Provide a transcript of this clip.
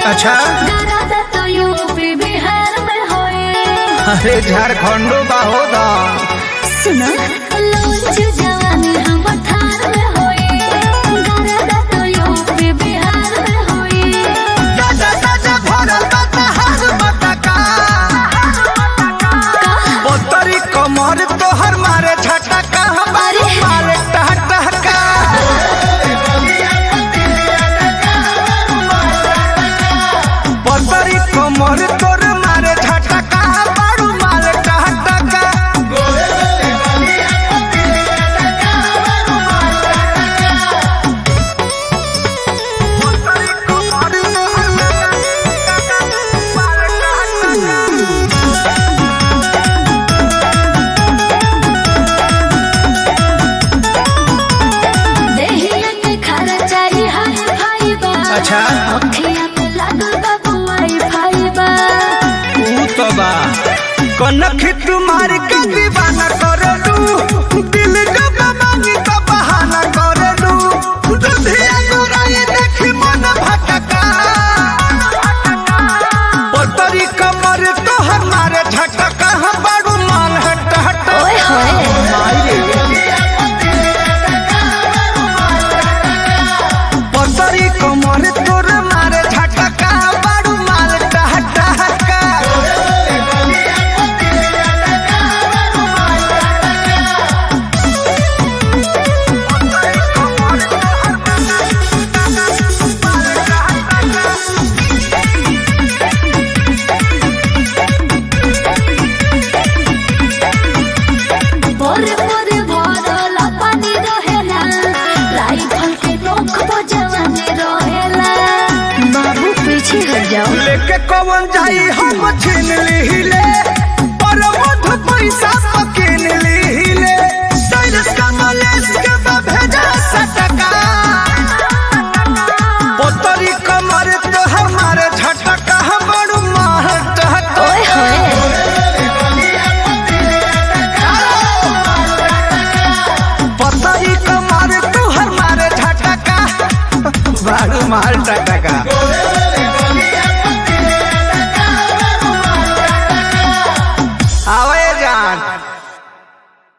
अच्छा तो यूपी बिहार में होए। अरे झारखंडो बा हो दा सुनो लोच जवानी हम थार में होए। तो यूपी बिहार में होए। दादा दादा भरल दादा हार मतका पोतरी कमर तोहर मारे झटका हमारे मारे टहटका पोतरी कमर तोर मारे झटका बारू मारे टहटका पोतरी कमर तोहर मारे टहटका देहिया के खर्चाई हाय भाई बा। अच्छा अखिया में लागल बा बुआई भाई बा। तू तो बा कनखी तुम्हारी के दीवाना करे लू दिल जब मांगी तो बहाना करे लू दुधिया गोराई देखी मन भटका पोतरी कमर तोहर मारे झटका हम बड़ू मान हट हट ओए होए। पोतरी कमर तोर मारे झटका बड़ू माल टहटका पोरे पोरे भरल पानी रहेला। राइफल के नोक पर जवानी रहेला। बाबू पीछे हट जाओ। लेके कौन जाई हम छीन लीले पर मधु पैसा पकीन लीले साइरस का मलेस के भेजा सटका पोतरी कमर तो हमारे झटका हम बड़ू मार ओए होए। पोतरी कमर तो हमारे झटका बड़ू मार टटका आवे जान